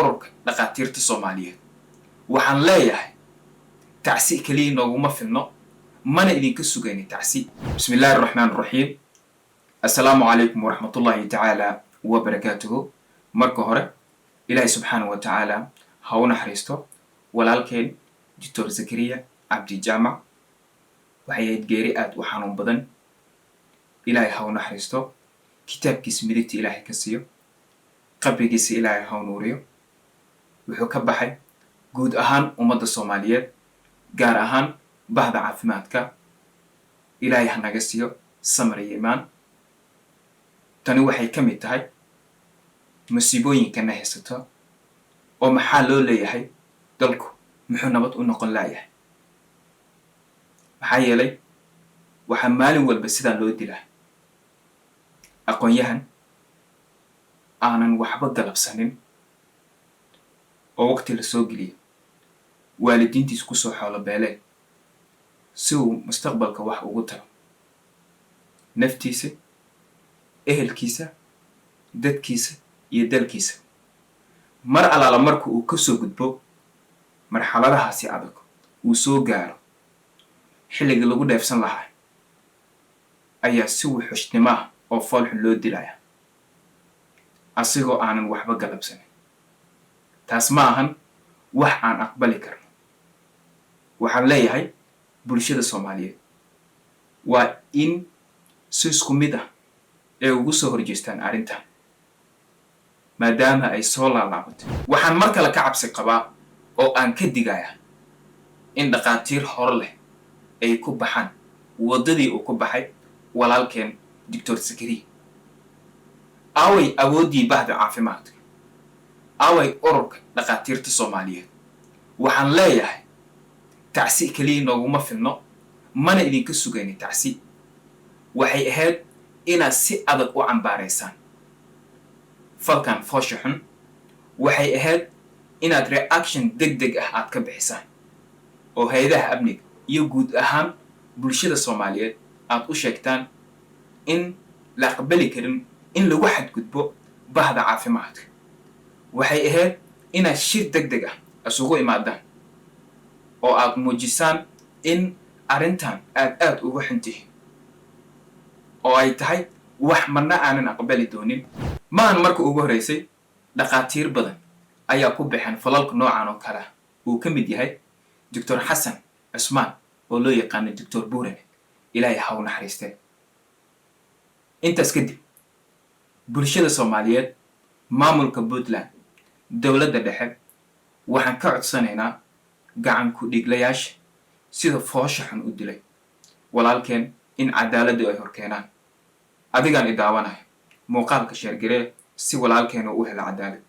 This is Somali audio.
ururka dhaqaatiirta Soomaaliyeed waxaan leeyahay tacsi kaliya nooguma filno mana idinka sugayni tacsi. Bismillahir Rahmanir Rahiim. Assalaamu calaykum waraxmatullaahi tacaala wabarakaatuhu. Marka hore Ilaahay subxaanahu wa tacaala ha u naxariisto walaalkeen Dr. Zakariya Cabdi Jaamac. waxay ahayd geeri aad u xanuun badan. Ilaahay ha u naxariisto, kitaabkiisa midigta Ilaahay ka siiyo, qabrigiisa Ilaahay ha u nuuriyo. wuxuu ka baxay guud ahaan ummadda Soomaaliyeed, gaar ahaan bahda caafimaadka. Ilaahay ha naga siiyo samir iyo iimaan. tani waxay ka mid tahay musiibooyinkana haysato oo maxaa loo leeyahay dalku muxuu nabad u noqon laayahay. maxaa yeelay waxaa maalin walba sidaa loo dilaa aqoon-yahan aanan waxba galabsanin oo waqti la soo geliyo waalidiintiis ku soo xoolo beeleen si uu mustaqbalka wax ugu taro naftiisa, ehelkiisa, dadkiisa iyo dalkiisa. mar alaala marka uu ka soo gudbo marxaladahaasi adag uu soo gaaro xilliga lagu dheefsan lahaa ayaa si wuxushnimo ah oo foolxun loo dilaya asigoo aanan waxba galabsanin. taas ma ahan wax aan aqbali karno. waxaan leeyahay bulshada Soomaaliyeed waa in si isku mid ah ay ugu soo horjeestaan arrintan maadaama ay soo laalaabato. waxaan mar kale ka cabsi qabaa oo aan ka digayaa in dhaqaatiir hore leh ay ku baxaan waddadii uu ku baxay walaalkeen Dr. Zakariya. away awooddii bahda caafimaadka, away ururka dhaqaatiirta Soomaaliyeed. waxaan leeyahay tacsi kaliya nooguma filno mana idinka sugayni tacsi. waxay ahayd inaad si adag u cambaaraysaan falkan foosha xun. waxay ahayd inaad reaction degdeg ah aad ka bixisaan oo hay'adaha amniga iyo guud ahaan bulshada Soomaaliyeed aad u sheegtaan in la aqbali karin in lagu xadgudbo bahda caafimaadka. waxay ahayd inaad shir degdeg ah isugu imaadaan oo aad muujisaan in arrintan aad uga xuntihiin oo ay tahay wax marna aanan aqbali doonin. maahan marka ugu horeysay dhaqaatiir badan ayaa ku baxeen falalka noocan oo kale uu ka mid yahay Dr. Xasan Cusmaan oo loo yaqaano Dr. Buurane. Ilaahay ha u naxariistee. intaas kadib bulshada Soomaaliyeed, maamulka Puntland, dowladda dhexe waxaan ka codsanaynaa gacan ku dhiglayaasha sida foosha xun u dilay walaalkeen in cadaaladdu ay horkeenaan. adigaan i daawanayo muuqaalka sheergaree si walaalkeena u helo cadaalad.